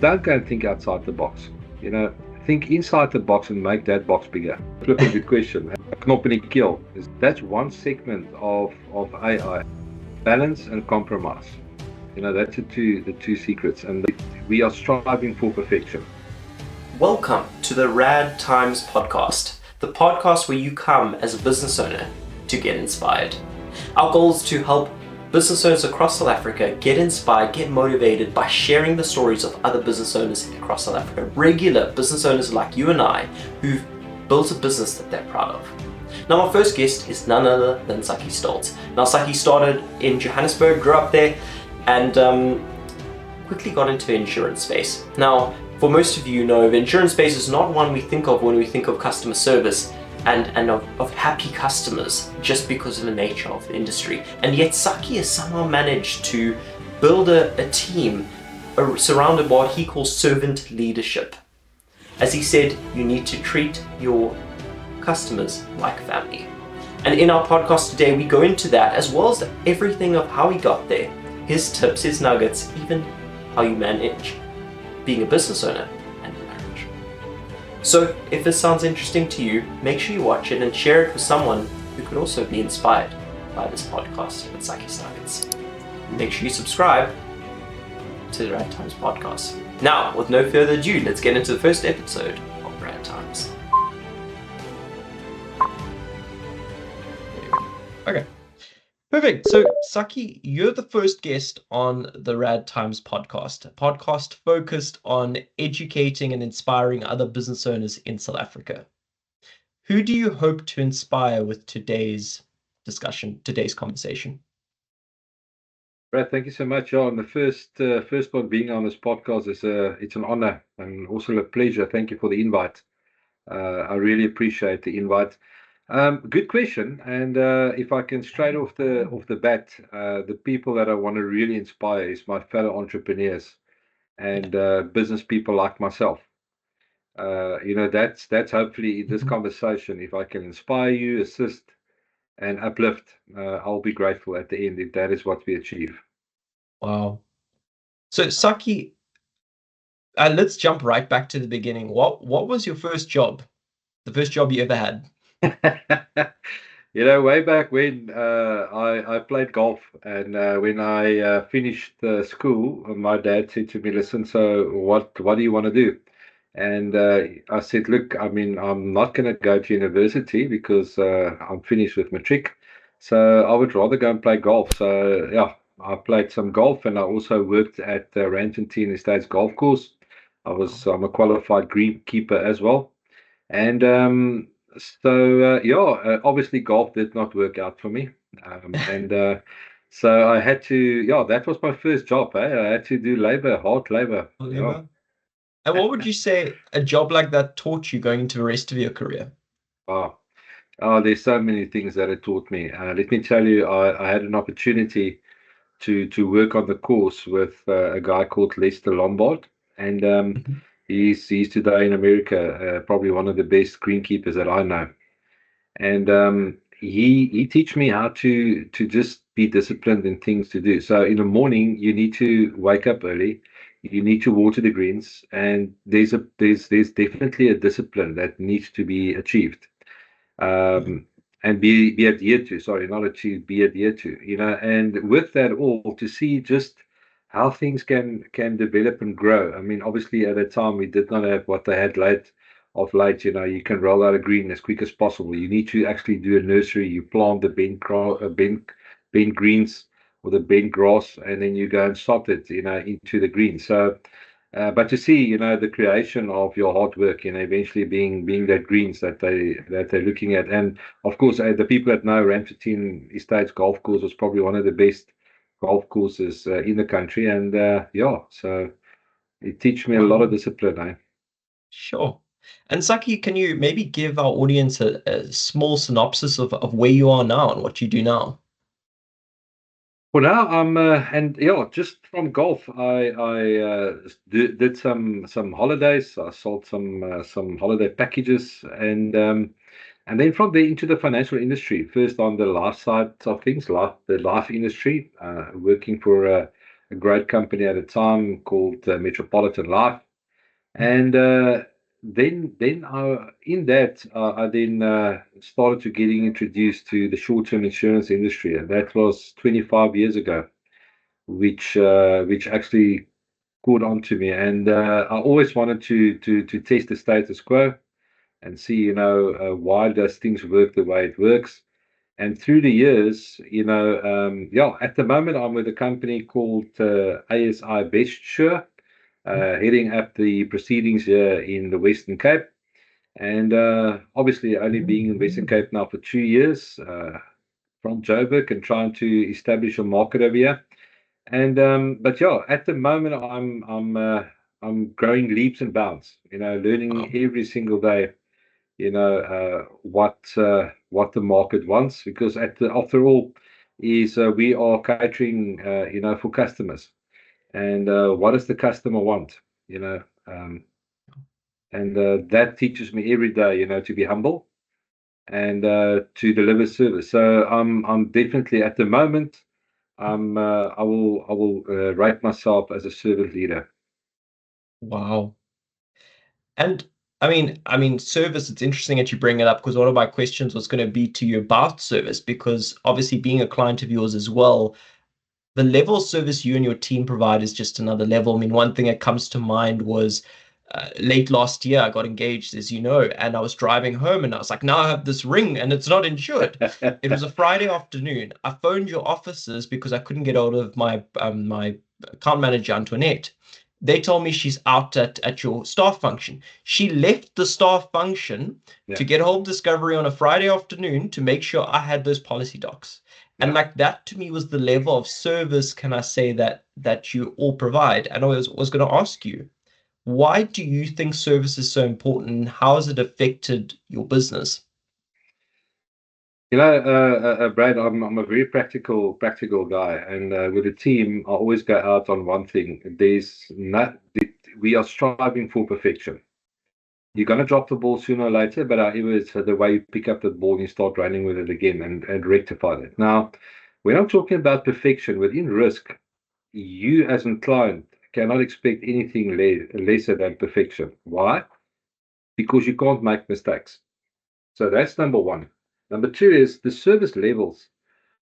don't go and think outside the box. Think inside the box and make that box bigger. Flipping good question. Knop in die keel. That's one segment of AI. Balance and compromise. That's the two secrets, and we are striving for perfection. Welcome to the Rad Times podcast, the podcast where you come as a business owner to get inspired. Our goal is to help business owners across South Africa get inspired, get motivated by sharing the stories of other business owners across South Africa, regular business owners like you and I who've built a business that they're proud of. Now, my first guest is none other than Sakkie Stolz. Now, Sakkie started in Johannesburg, grew up there, and quickly got into the insurance space. Now, for most of you know, the insurance space is not one we think of when we think of customer service and of happy customers, just because of the nature of the industry. And yet Sakkie has somehow managed to build a team surrounded by what he calls servant leadership. As he said, you need to treat your customers like family. And in our podcast today, we go into that, as well as everything of how he got there, his tips, his nuggets, even how you manage being a business owner and marriage. So if this sounds interesting to you, make sure you watch it and share it with someone who could also be inspired by this podcast with Sakkie Stolz. Make sure you subscribe to the Rad Times podcast. Now, with no further ado, let's get into the first episode of Rad Times. Okay. Perfect. So, Sakkie, you're the first guest on the Rad Times podcast, a podcast focused on educating and inspiring other business owners in South Africa. Who do you hope to inspire with today's discussion, today's conversation? Brad, thank you so much. On the first one being on this podcast it's an honor and also a pleasure. Thank you for the invite. I really appreciate the invite. Good question, and if I can straight off the bat, the people that I want to really inspire is my fellow entrepreneurs and business people like myself. That's hopefully this conversation. If I can inspire you, assist, and uplift, I'll be grateful at the end if that is what we achieve. Wow. So, Sakkie, let's jump right back to the beginning. What was your first job? The first job you ever had? Way back when I played golf, and when I finished school, my dad said to me, "Listen, so what do you want to do?" And I said, "Look, I mean, I'm not going to go to university because I'm finished with matric, so I would rather go and play golf." So yeah, I played some golf, and I also worked at the Randfontein Estates golf course. I'm a qualified greenkeeper as well, and obviously golf did not work out for me, and so I had to. Yeah, that was my first job. I had to do hard labor. Yeah. And what would you say a job like that taught you going into the rest of your career? Wow. There's so many things that it taught me. Let me tell you, I had an opportunity to work on the course with a guy called Lester Lombard, and he's today in America, probably one of the best greenkeepers that I know. And he teach me how to just be disciplined in things to do. So in the morning, you need to wake up early. You need to water the greens, and there's definitely a discipline that needs to be achieved, and be adhered to. Sorry, not achieved, be adhered to. And with that all, to see just how things can develop and grow. I mean, obviously at the time we did not have what they had of late. You can roll out a green as quick as possible. You need to actually do a nursery. You plant the bent greens or the bent grass, and then you go and sod it, into the green. So, but to see, the creation of your hard work, eventually being that greens that they're looking at, and of course, the people that know Randfontein Estates golf course was probably one of the best golf courses in the country, and so it teach me a lot of discipline. Sure. And Sakkie, can you maybe give our audience a small synopsis of where you are now and what you do now? For now, just from golf, I did some holidays. I sold some holiday packages, and then from there into the financial industry. First on the life side of things, the life industry, working for a great company at a time called Metropolitan Life. And then in that, I then started to getting introduced to the short-term insurance industry, and that was 25 years ago, which actually caught on to me. And I always wanted to test the status quo and see, why does things work the way it works. And through the years, yeah, at the moment I'm with a company called ASI Best Sure, heading up the proceedings here in the Western Cape. And obviously, only being in Western Cape now for 2 years, from Joburg, and trying to establish a market over here. And but yeah, at the moment, I'm growing leaps and bounds. Learning Wow. every single day. What the market wants, because after all, is we are catering, for customers. And what does the customer want? You know, um, and that teaches me every day, to be humble and to deliver service. So I'm definitely at the moment, I will rate myself as a servant leader. Wow. And I mean, service, it's interesting that you bring it up because one of my questions was going to be to you about service, because obviously being a client of yours as well, the level of service you and your team provide is just another level. I mean, one thing that comes to mind was late last year, I got engaged, as you know, and I was driving home and I was like, now I have this ring and it's not insured. It was a Friday afternoon. I phoned your offices because I couldn't get hold of my account manager, Antoinette. They told me she's out at your staff function. She left the staff function Yeah, to get home discovery on a Friday afternoon to make sure I had those policy docs. And yeah. like that to me was the level of service, can I say, that you all provide. And I was going to ask you, why do you think service is so important, and how has it affected your business? Brad, I'm a very practical guy, and with the team, I always go out on one thing. We are striving for perfection. You're gonna drop the ball sooner or later, but however, it's the way you pick up the ball and you start running with it again and rectify it. Now, when I'm talking about perfection within risk, you as a client cannot expect anything lesser than perfection. Why? Because you can't make mistakes. So that's number one. Number two is the service levels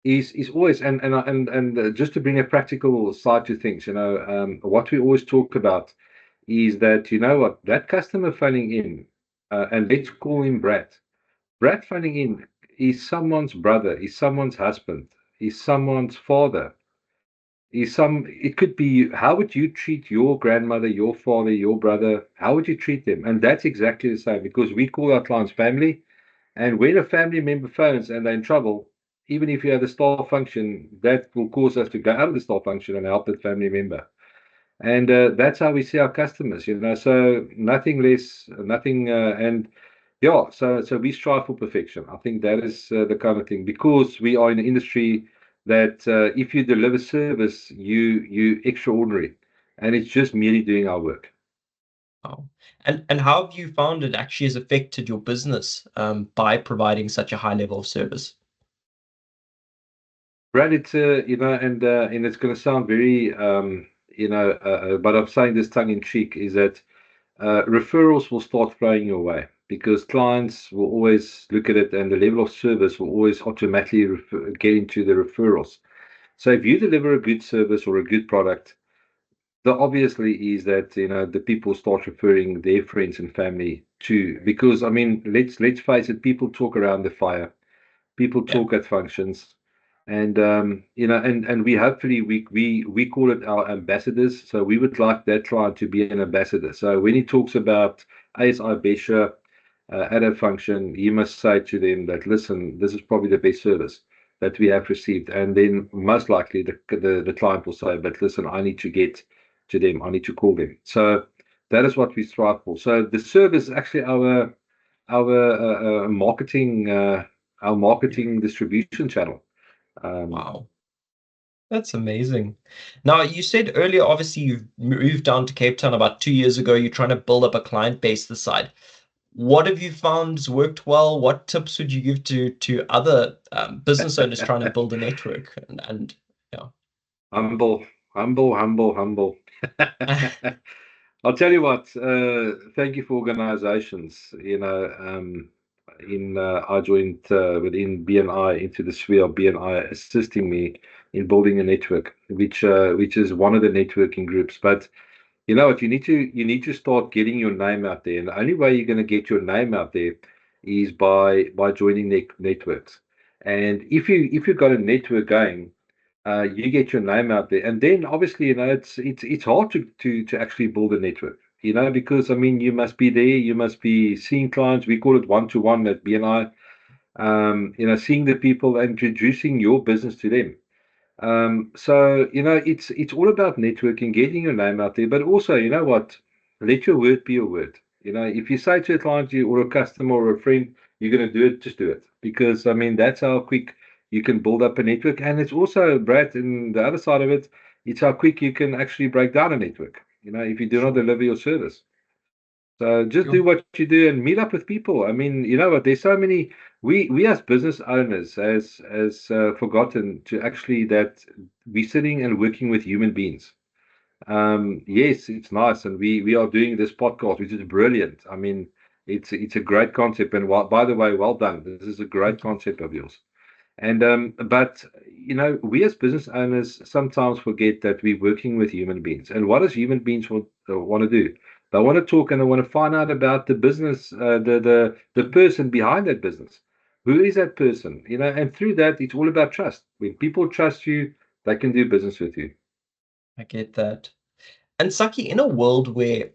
is always, and just to bring a practical side to things, what we always talk about is that, what, that customer phoning in, and let's call him Brad. Brad phoning in is someone's brother, is someone's husband, is someone's father, it could be, how would you treat your grandmother, your father, your brother? How would you treat them? And that's exactly the same, because we call our clients family. And when a family member phones and they're in trouble, even if you have a staff function, that will cause us to go out of the staff function and help that family member. And that's how we see our customers, So nothing less, nothing, and yeah. So we strive for perfection. I think that is the kind of thing, because we are in an industry that if you deliver service, you extraordinary, and it's just merely doing our work. Wow. And how have you found it actually has affected your business by providing such a high level of service? Brad, it's and it's going to sound very but I'm saying this tongue in cheek, is that referrals will start flowing your way, because clients will always look at it, and the level of service will always automatically get into the referrals. So if you deliver a good service or a good product, the obviously is that the people start referring their friends and family too, because I mean, let's face it, people talk around the fire, people Yeah. talk at functions, and and we hopefully we call it our ambassadors. So we would like that client to be an ambassador. So when he talks about ASI Besha at a function, you must say to them that, listen, this is probably the best service that we have received. And then most likely the client will say, but listen, I need to get to them, I need to call them. So that is what we strive for. So the service is actually marketing, our marketing distribution channel. Um, Wow. That's amazing. Now, you said earlier, obviously, you've moved down to Cape Town about 2 years ago. You're trying to build up a client base this side. What have you found has worked well? What tips would you give to other business owners trying to build a network? And yeah, humble, Humble, humble, humble. I'll tell you what. Thank you for organizations. I joined within BNI into the sphere of BNI, assisting me in building a network, which is one of the networking groups. But you know what? You need to start getting your name out there, and the only way you're going to get your name out there is by joining networks. And if you've got a network going, you get your name out there, and then obviously, it's hard to actually build a network. Because I mean, you must be there, you must be seeing clients. We call it one-to-one at BNI. Seeing the people and introducing your business to them. So it's all about networking, getting your name out there, but also, you know what, let your word be your word. If you say to a client or a customer or a friend, you're going to do it, just do it. Because I mean, that's how quick you can build up a network. And it's also, Brad, and the other side of it, it's how quick you can actually break down a network. If you do not Sure. deliver your service. So just do Sure. what you do and meet up with people. I mean, you know what? There's so many. We as business owners has forgotten to actually that we're sitting and working with human beings. Yes, it's nice, and we are doing this podcast, which is brilliant. I mean, it's a great concept, and by the way, well done. This is a great Thank you. concept of yours. But we as business owners sometimes forget that we're working with human beings. And what does human beings want to do? They want to talk and they want to find out about the business, the person behind that business. Who is that person? And through that, it's all about trust. When people trust you, they can do business with you. I get that. And Saki, in a world where,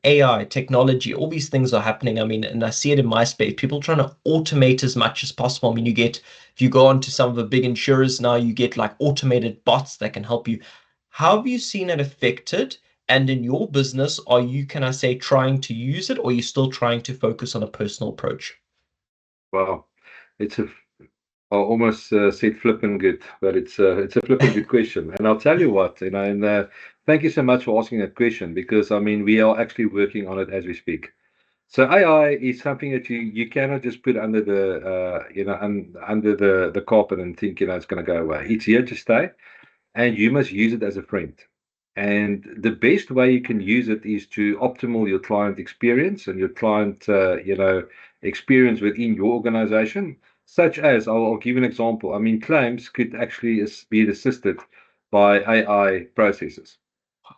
AI, technology, all these things are happening, I mean, and I see it in my space, people trying to automate as much as possible. I mean, if you go on to some of the big insurers now, you get like automated bots that can help you. How have you seen it affected? And in your business, are you, can I say, trying to use it, or are you still trying to focus on a personal approach? Wow, it's a I almost said flipping good, but it's a flipping good question. And I'll tell you what, and thank you so much for asking that question because I mean we are actually working on it as we speak. So AI is something that you cannot just put under the under the carpet and think it's going to go away. It's here to stay, and you must use it as a friend. And the best way you can use it is to optimal your client experience and your client, experience within your organization. Such as, I'll give you an example. I mean, claims could actually be assisted by AI processes.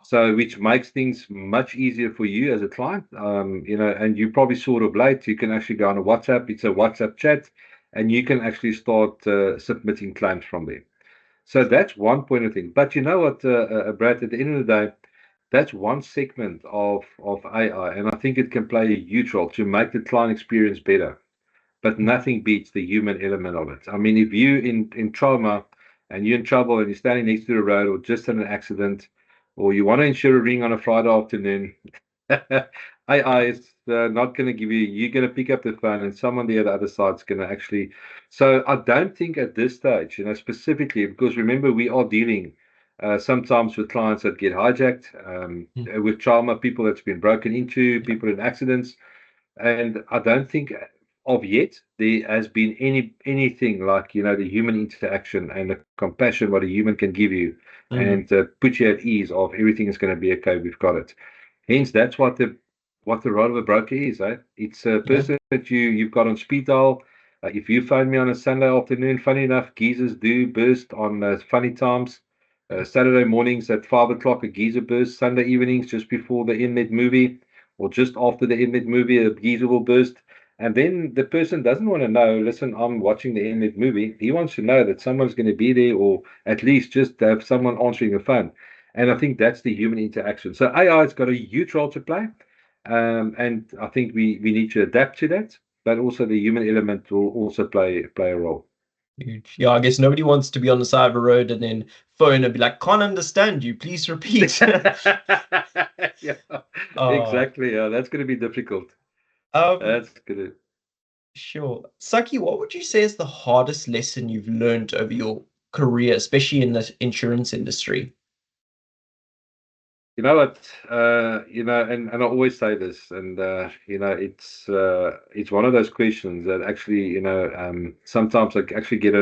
So, which makes things much easier for you as a client. And you probably sort of late. You can actually go on a WhatsApp. It's a WhatsApp chat, and you can actually start submitting claims from there. So that's one point of thing. But you know what, Brad, at the end of the day, that's one segment of AI, and I think it can play a huge role to make the client experience better. But nothing beats the human element of it. I mean, if you in trauma and you're in trouble and you're standing next to the road or just in an accident, or you want to insure a ring on a Friday afternoon, AI is not going to give you. You're going to pick up the phone, and someone there on the other side is going to actually. So I don't think at this stage, specifically because remember we are dealing sometimes with clients that get hijacked, Mm. with trauma, people that's been broken into, people in accidents, and I don't think of yet there has been anything like the human interaction and the compassion what a human can give you, Mm. and put you at ease of everything is going to be okay. We've got it. Hence, that's what the role of a broker is. Eh? It's a Yeah. person that you've got on speed dial. If you phone me on a Sunday afternoon, funny enough, geezers do burst on funny times. Saturday mornings at 5 o'clock, a geezer burst. Sunday evenings, just before the inmate movie, or just after the inmate movie, a geezer will burst. And then the person doesn't want to know, listen, I'm watching the inmate movie. He wants to know that someone's going to be there, or at least just have someone answering the phone. And I think that's the human interaction. So AI has got a huge role to play. And I think we need to adapt to that, but also the human element will also play a role. Huge. Yeah, I guess nobody wants to be on the side of a road and then phone and be like, can't understand you, please repeat. Yeah, Oh, exactly. Yeah, that's going to be difficult. um, That's going to. sure. Saki, what would you say is the hardest lesson you've learned over your career, especially in the insurance industry? You know what? And I always say this, and it's one of those questions that actually, sometimes I actually get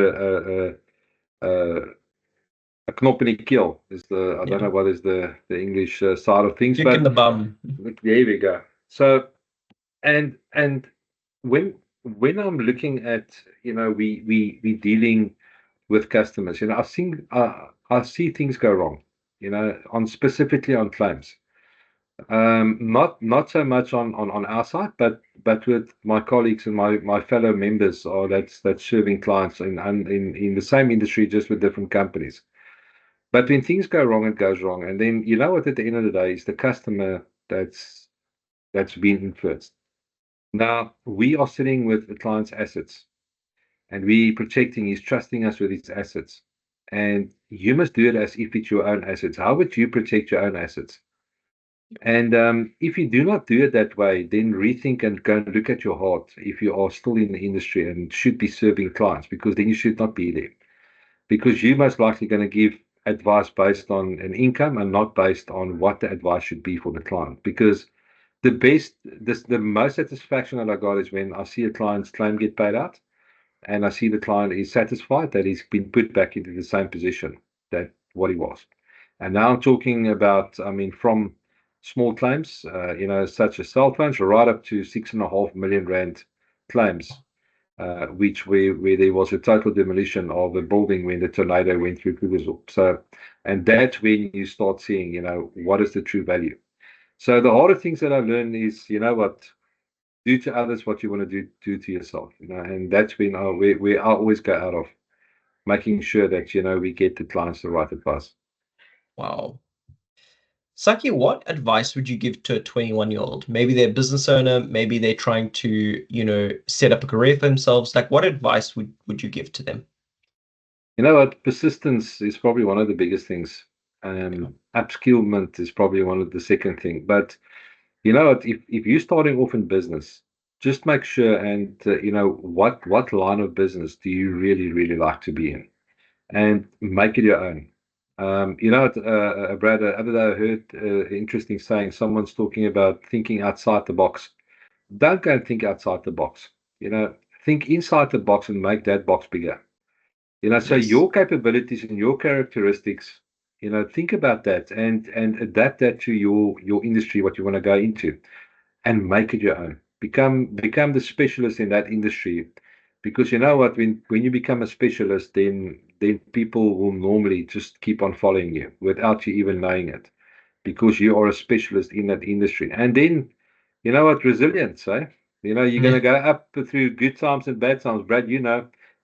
a knop in the keel is the, I don't Yeah. know what is the English side of things, Kick in but the bum. there we go. So, and when I'm looking at, we dealing with customers, I see things go wrong, on specifically on claims. Not so much on our side, but with my colleagues and my fellow members, or that's serving clients in the same industry, just with different companies. But when things go wrong, it goes wrong, and then you know what? At the end of the day, it's the customer that's been influenced. Now we are sitting with the client's assets, and we protecting. He's trusting us with his assets, and you must do it as if it's your own assets. How would you protect your own assets? And if you do not do it that way, then rethink and go and look at your heart if you are still in the industry and should be serving clients, because then you should not be there. Because you're most likely going to give advice based on an income and not based on what the advice should be for the client. Because the most satisfaction that I got is when I see a client's claim get paid out and I see the client is satisfied that he's been put back into the same position that what he was. And now I'm talking about, I mean, from small claims, such as cell phones, right up to 6.5 million rand claims, which where there was a total demolition of a building when the tornado went through Krugersdorp. So, and that's when you start seeing, what is the true value. So the harder things that I've learned is, do to others what you want to do to yourself, and that's when where I always go out of making sure that, we get the clients the right advice. Wow. Saki, what advice would you give to a 21-year-old? Maybe they're a business owner, maybe they're trying to, set up a career for themselves. Like, what advice would you give to them? You know what? Persistence is probably one of the biggest things. Yeah. Upskillment is probably one of the second thing. But you know what? If you're starting off in business, just make sure and what line of business do you really really like to be in, and make it your own. Brad, the other day I heard interesting saying. Someone's talking about thinking outside the box. Don't go and think outside the box. Think inside the box and make that box bigger. So Yes. your capabilities and your characteristics, think about that and adapt that to your industry, what you want to go into, and make it your own. Become the specialist in that industry, because you know what, when you become a specialist, then people will normally just keep on following you without you even knowing it, because you are a specialist in that industry. And then you know what, resilience, eh? You're going to Yeah. go up through good times and bad times. Brad,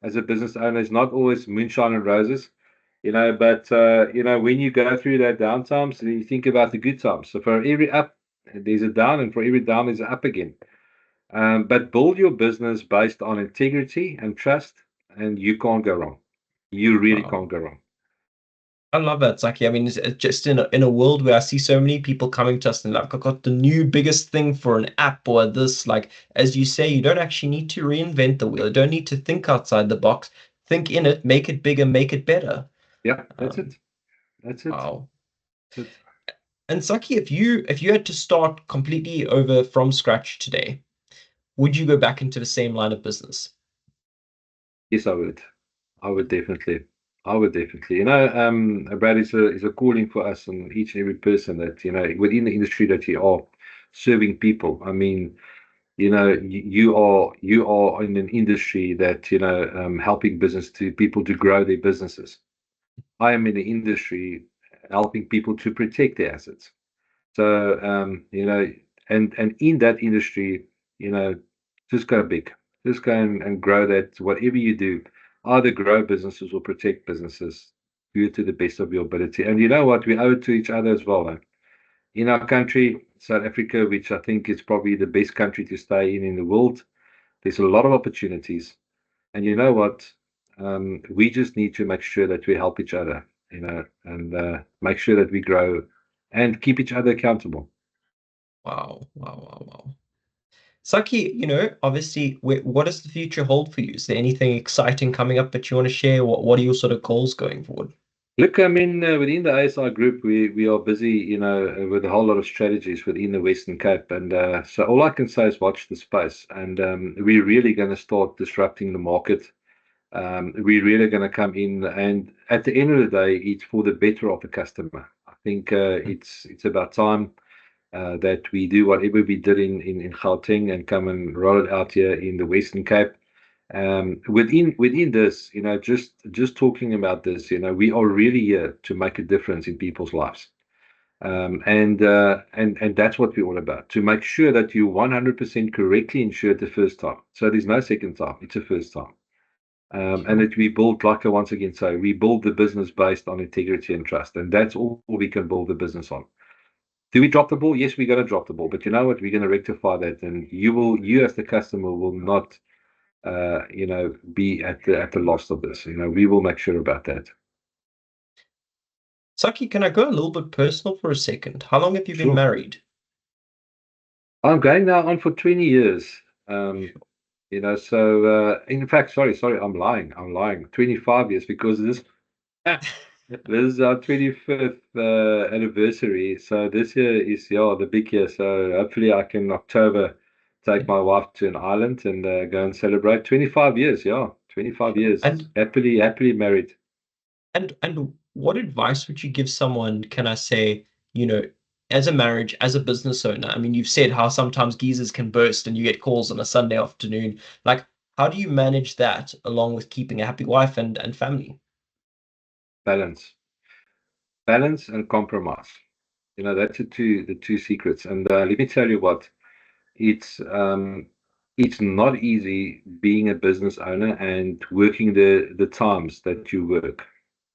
as a business owner, it's not always moonshine and roses, but when you go through that down times, then you think about the good times. So for every up, there's a down, and for every down, there's an up again. But build your business based on integrity and trust, and you can't go wrong. You really Wow. can't go wrong. I love that, Saki. I mean, it's just in a world where I see so many people coming to us and like, I've got the new biggest thing for an app or this, like, as you say, you don't actually need to reinvent the wheel. You don't need to think outside the box. Think in it, make it bigger, make it better. Yeah, that's Um, it. That's it. wow. That's it. And Saki, if you had to start completely over from scratch today, would you go back into the same line of business? Yes, I would. I would definitely. I would definitely. Brad, is a calling for us and each and every person that, within the industry that you are serving people. I mean, you are in an industry that, helping business to people to grow their businesses. I am in the industry helping people to protect their assets. So, and in that industry, you know, just go big, just go and grow that. Whatever you do, either grow businesses or protect businesses. Do it to the best of your ability. And you know what? We owe it to each other as well. In our country, South Africa, which I think is probably the best country to stay in the world, there's a lot of opportunities. And you know what? We just need to make sure that we help each other, and make sure that we grow and keep each other accountable. Wow, wow, wow, wow. Saki, obviously, what does the future hold for you? Is there anything exciting coming up that you want to share? What are your sort of goals going forward? Look, I mean, within the ASI group, we are busy, with a whole lot of strategies within the Western Cape, and so all I can say is watch the space, and we're really going to start disrupting the market. We're really going to come in, and at the end of the day, it's for the better of the customer. I think it's about time that we do whatever we did in Gauteng and come and roll it out here in the Western Cape. Within this, just talking about this, we are really here to make a difference in people's lives. And that's what we're all about, to make sure that you 100% correctly insured the first time. So there's no second time, it's a first time. And Sure. that we build, like I once again say, we build the business based on integrity and trust. And that's all we can build the business on. Do we drop the ball? Yes, we're going to drop the ball. But you know what? We're going to rectify that. And you as the customer will not, be at the loss of this. We will make sure about that. Sakkie, can I go a little bit personal for a second? How long have you been Sure. married? I'm going now on for 20 years. So in fact, sorry, I'm lying. 25 years because this this is our 25th anniversary. So this year is the big year. So hopefully I can in October take my wife to an island and go and celebrate 25 years. Yeah, 25 Sure. years happily married. And what advice would you give someone, can I say, you know, as a marriage, as a business owner? I mean, you've said how sometimes geezers can burst and you get calls on a Sunday afternoon. Like, how do you manage that along with keeping a happy wife and family? Balance, and compromise. That's the two secrets. And let me tell you what. It's not easy being a business owner and working the times that you work.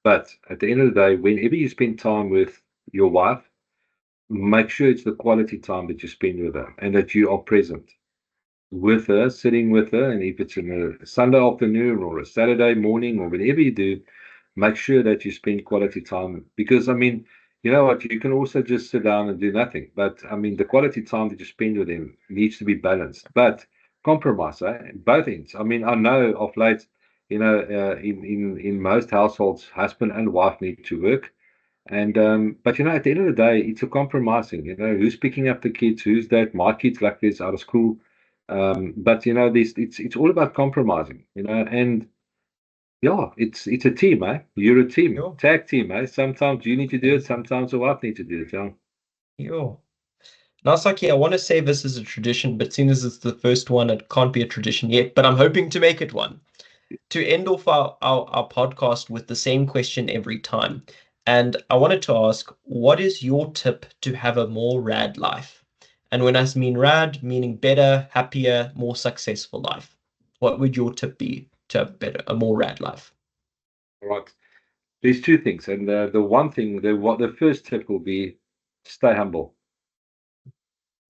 But at the end of the day, whenever you spend time with your wife, make sure it's the quality time that you spend with her and that you are present with her, sitting with her. And if it's in a Sunday afternoon or a Saturday morning or whatever you do, make sure that you spend quality time. Because, I mean, you know what, you can also just sit down and do nothing. But, I mean, the quality time that you spend with them needs to be balanced. But compromise, both ends. I mean, I know of late, in most households, husband and wife need to work. And but at the end of the day, it's a compromising. Who's picking up the kids? Who's that? My kids like this out of school. But this it's all about compromising. And yeah, it's a team, eh? You're a team, Sure. tag team, eh? Sometimes you need to do it, Amazing. sometimes the wife need to do it. Yeah. Sure. Now, Saki, I want to say this is a tradition, but seeing as it's the first one, it can't be a tradition yet, but I'm hoping to make it one. To end off our podcast with the same question every time. And I wanted to ask, what is your tip to have a more rad life? And when I mean rad, meaning better, happier, more successful life. What would your tip be to have a more rad life? All right. There's two things, and the one thing, the first tip will be stay humble,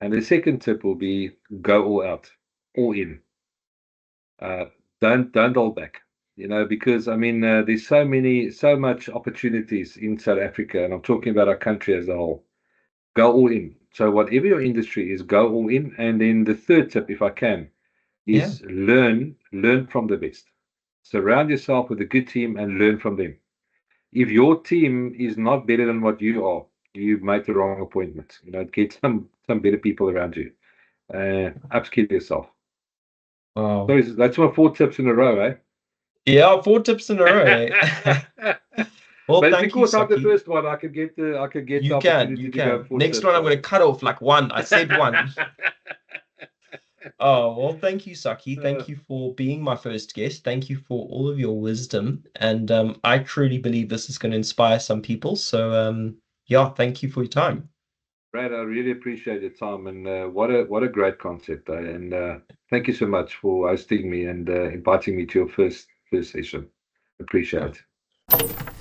and the second tip will be go all out, all in. Uh, don't hold back. Because I mean, there's so much opportunities in South Africa, and I'm talking about our country as a whole. Go all in. So whatever your industry is, go all in. And then the third tip, if I can, Yeah, is learn from the best. Surround yourself with a good team and learn from them. If your team is not better than what you are, you've made the wrong appointment. Get some better people around you. Upskill yourself. wow. So that's my 4 tips in a row, eh? Yeah, 4 tips in a row, eh? Well, But it's thank you, because I'm the Saki. first one. I could get the You opportunity to go can. four Next tips. one, I'm So. going to cut off like one. I said one. Oh, well, thank you, Saki. Uh, Thank you for being my first guest. Thank you for all of your wisdom. And I truly believe this is going to inspire some people. So, yeah, thank you for your time. Brad, I really appreciate your time, and what a great concept. And thank you so much for hosting me and inviting me to your first session. Appreciate Yeah. it.